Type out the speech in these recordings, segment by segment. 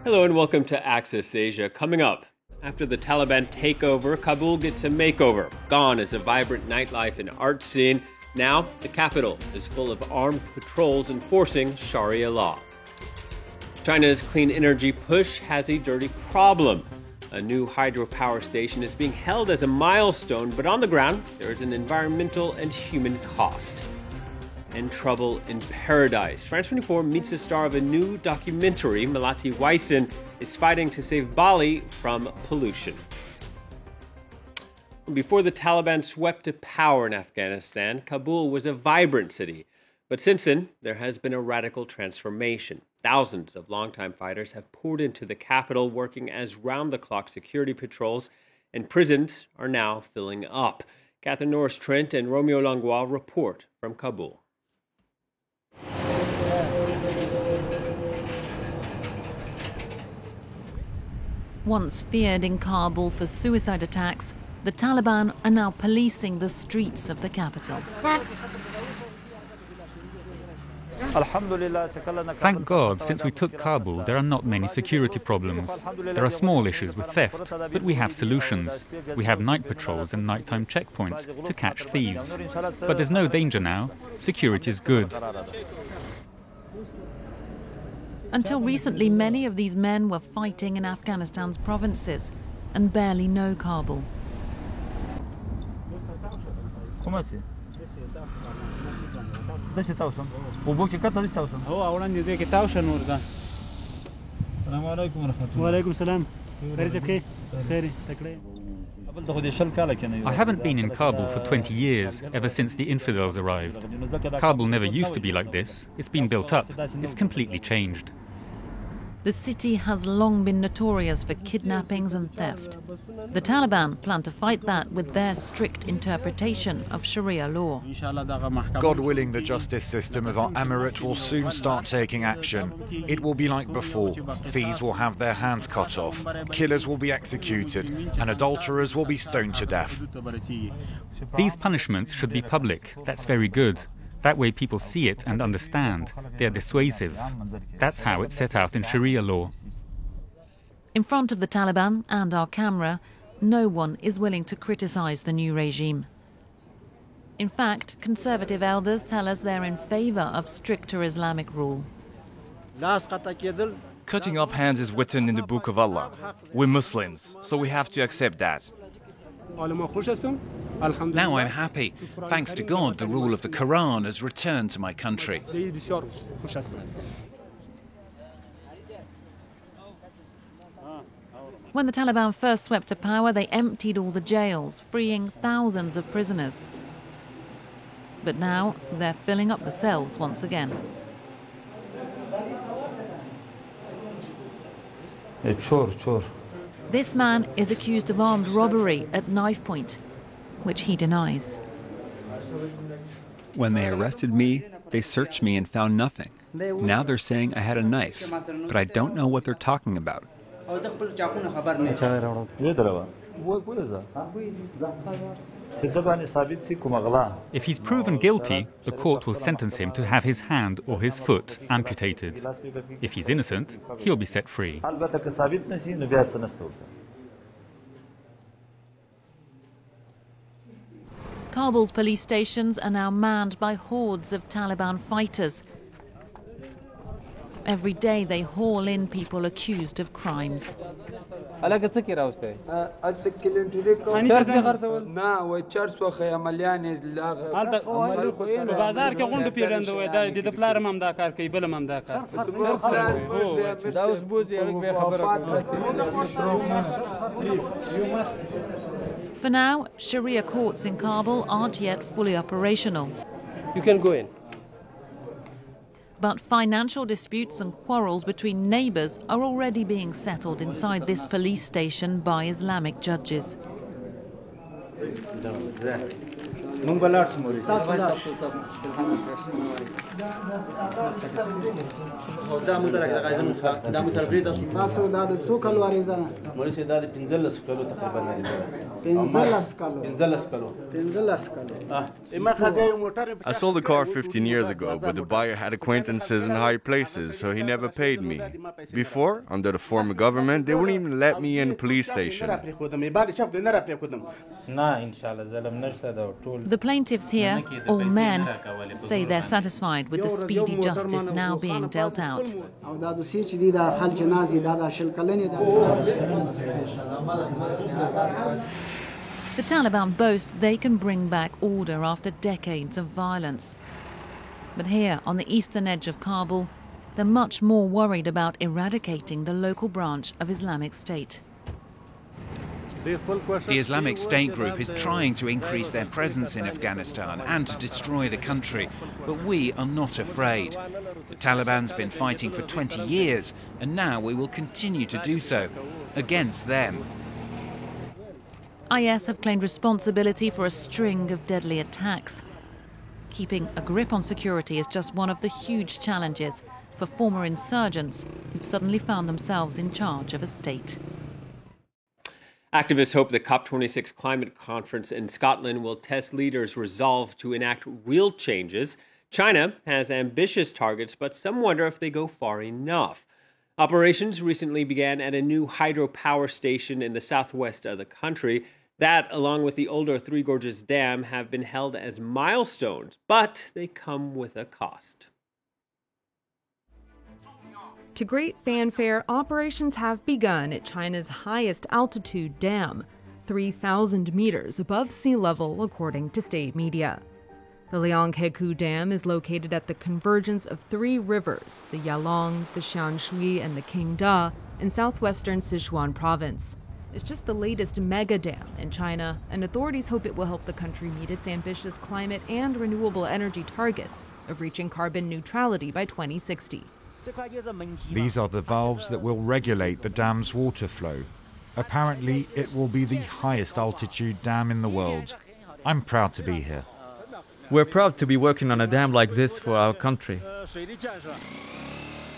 Hello and welcome to Access Asia. Coming up, after the Taliban takeover, Kabul gets a makeover. Gone is a vibrant nightlife and art scene. Now, the capital is full of armed patrols enforcing Sharia law. China's clean energy push has a dirty problem. A new hydropower station is being held as a milestone, but on the ground, there is an environmental and human cost. And trouble in paradise. France 24 meets the star of a new documentary. Melati Waisen is fighting to save Bali from pollution. Before the Taliban swept to power in Afghanistan, Kabul was a vibrant city. But since then, there has been a radical transformation. Thousands of longtime fighters have poured into the capital, working as round-the-clock security patrols, and prisons are now filling up. Catherine Norris-Trent and Romeo Langlois report from Kabul. Once feared in Kabul for suicide attacks, the Taliban are now policing the streets of the capital. Thank God, since we took Kabul, there are not many security problems. There are small issues with theft, but we have solutions. We have night patrols and nighttime checkpoints to catch thieves. But there's no danger now. Security is good. Until recently, many of these men were fighting in Afghanistan's provinces and barely know Kabul. I haven't been in Kabul for 20 years, ever since the infidels arrived. Kabul never used to be like this. It's been built up. It's completely changed. The city has long been notorious for kidnappings and theft. The Taliban plan to fight that with their strict interpretation of Sharia law. God willing, the justice system of our emirate will soon start taking action. It will be like before. Thieves will have their hands cut off, killers will be executed, and adulterers will be stoned to death. These punishments should be public. That's very good. That way people see it and understand. They are dissuasive. That's how it's set out in Sharia law. In front of the Taliban and our camera, no one is willing to criticize the new regime. In fact, conservative elders tell us they're in favor of stricter Islamic rule. Cutting off hands is written in the Book of Allah. We're Muslims, so we have to accept that. Now I'm happy. Thanks to God, the rule of the Quran has returned to my country. When the Taliban first swept to power, they emptied all the jails, freeing thousands of prisoners. But now they're filling up the cells once again. This man is accused of armed robbery at knife point, which he denies. When they arrested me, they searched me and found nothing. Now they're saying I had a knife, but I don't know what they're talking about. If he's proven guilty, the court will sentence him to have his hand or his foot amputated. If he's innocent, he'll be set free. Kabul's police stations are now manned by hordes of Taliban fighters. Every day they haul in people accused of crimes. For now, Sharia courts in Kabul aren't yet fully operational. You can go in. But financial disputes and quarrels between neighbours are already being settled inside this police station by Islamic judges. I sold a car 15 years ago, but the buyer had acquaintances in high places, so he never paid me. Before, under the former government, they wouldn't even let me in the police station. The plaintiffs here, all men, say they're satisfied with the speedy justice now being dealt out. The Taliban boast they can bring back order after decades of violence. But here, on the eastern edge of Kabul, they're much more worried about eradicating the local branch of Islamic State. The Islamic State group is trying to increase their presence in Afghanistan and to destroy the country, but we are not afraid. The Taliban's been fighting for 20 years, and now we will continue to do so, against them. IS have claimed responsibility for a string of deadly attacks. Keeping a grip on security is just one of the huge challenges for former insurgents who've suddenly found themselves in charge of a state. Activists hope the COP26 climate conference in Scotland will test leaders' resolve to enact real changes. China has ambitious targets, but some wonder if they go far enough. Operations recently began at a new hydropower station in the southwest of the country. That, along with the older Three Gorges Dam, have been held as milestones, but they come with a cost. To great fanfare, operations have begun at China's highest altitude dam, 3,000 meters above sea level, according to state media. The Lianghekou Dam is located at the convergence of three rivers, the Yalong, the Xianshui, and the Qingda, in southwestern Sichuan province. It's just the latest mega dam in China, and authorities hope it will help the country meet its ambitious climate and renewable energy targets of reaching carbon neutrality by 2060. These are the valves that will regulate the dam's water flow. Apparently, it will be the highest altitude dam in the world. I'm proud to be here. We're proud to be working on a dam like this for our country.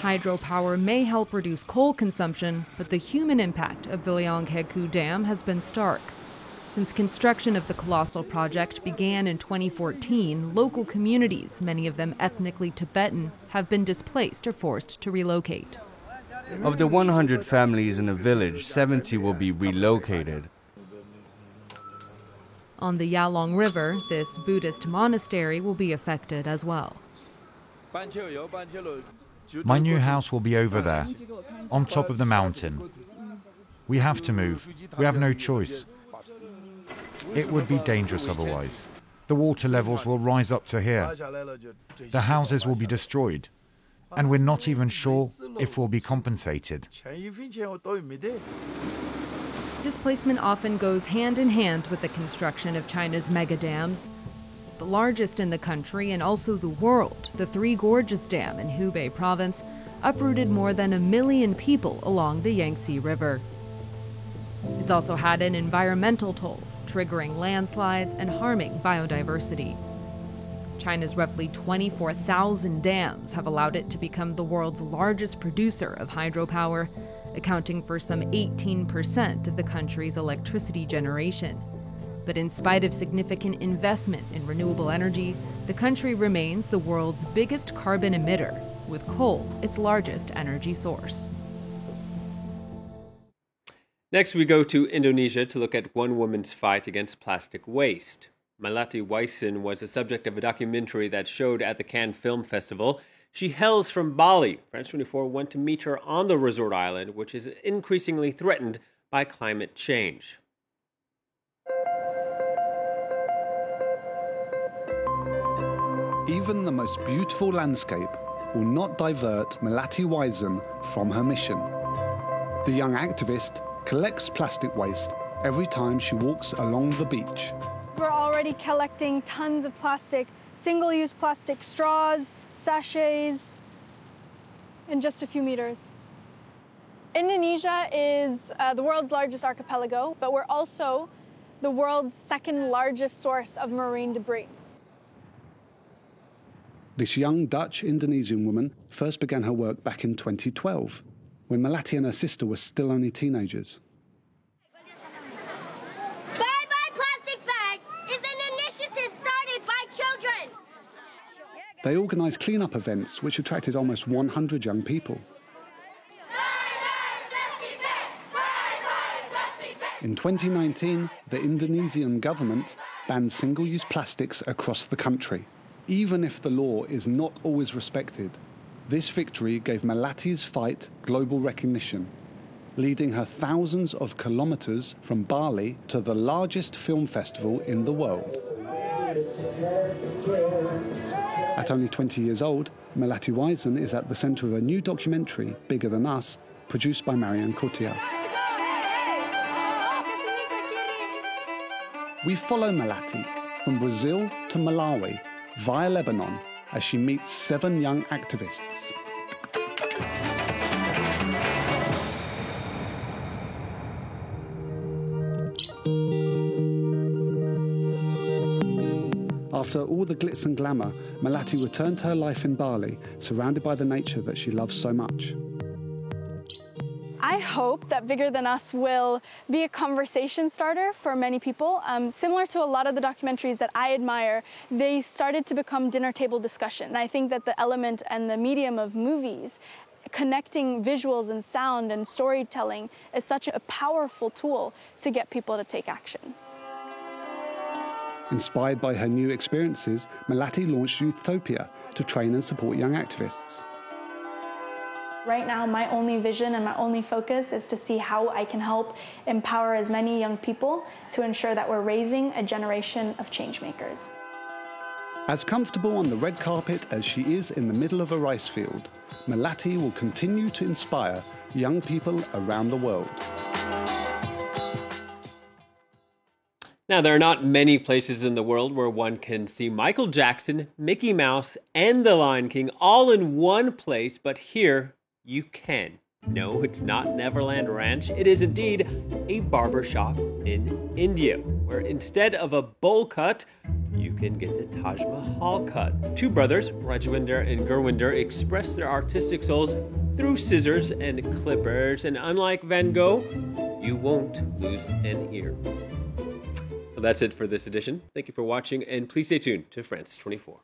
Hydropower may help reduce coal consumption, but the human impact of the Lianghekou Dam has been stark. Since construction of the colossal project began in 2014, local communities, many of them ethnically Tibetan, have been displaced or forced to relocate. Of the 100 families in the village, 70 will be relocated. On the Yalong River, this Buddhist monastery will be affected as well. My new house will be over there, on top of the mountain. We have to move. We have no choice. It would be dangerous otherwise. The water levels will rise up to here. The houses will be destroyed. And we're not even sure if we'll be compensated. Displacement often goes hand in hand with the construction of China's mega dams. The largest in the country and also the world, the Three Gorges Dam in Hubei province, uprooted more than 1 million people along the Yangtze River. It's also had an environmental toll, triggering landslides and harming biodiversity. China's roughly 24,000 dams have allowed it to become the world's largest producer of hydropower, accounting for some 18% of the country's electricity generation. But in spite of significant investment in renewable energy, the country remains the world's biggest carbon emitter, with coal its largest energy source. Next, we go to Indonesia to look at one woman's fight against plastic waste. Melati Waisin was the subject of a documentary that showed at the Cannes Film Festival. She hails from Bali. France 24 went to meet her on the resort island, which is increasingly threatened by climate change. Even the most beautiful landscape will not divert Melati Waisin from her mission. The young activist collects plastic waste every time she walks along the beach. We're already collecting tons of plastic, single-use plastic straws, sachets, in just a few meters. Indonesia is the world's largest archipelago, but we're also the world's second largest source of marine debris. This young Dutch-Indonesian woman first began her work back in 2012, when Melati and her sister were still only teenagers. Bye-bye plastic bags is an initiative started by children. They organised clean-up events which attracted almost 100 young people. In 2019, the Indonesian government banned single-use plastics across the country. Even if the law is not always respected, this victory gave Melati's fight global recognition, leading her thousands of kilometres from Bali to the largest film festival in the world. At only 20 years old, Melati Wijzen is at the centre of a new documentary, Bigger Than Us, produced by Marianne Cotillard. We follow Melati from Brazil to Malawi via Lebanon as she meets 7 young activists. After all the glitz and glamour, Melati returned to her life in Bali, surrounded by the nature that she loves so much. I hope that Bigger Than Us will be a conversation starter for many people. Similar to a lot of the documentaries that I admire, they started to become dinner table discussion. And I think that the element and the medium of movies, connecting visuals and sound and storytelling, is such a powerful tool to get people to take action. Inspired by her new experiences, Melati launched Youthtopia to train and support young activists. Right now, my only vision and my only focus is to see how I can help empower as many young people to ensure that we're raising a generation of change makers. As comfortable on the red carpet as she is in the middle of a rice field, Melati will continue to inspire young people around the world. Now, there are not many places in the world where one can see Michael Jackson, Mickey Mouse, and the Lion King all in one place, but here you can. No, it's not Neverland Ranch. It is indeed a barbershop in India, where instead of a bowl cut, you can get the Taj Mahal cut. Two brothers, Rajwinder and Gurwinder, express their artistic souls through scissors and clippers, and unlike Van Gogh, you won't lose an ear. Well, that's it for this edition. Thank you for watching, and please stay tuned to France 24.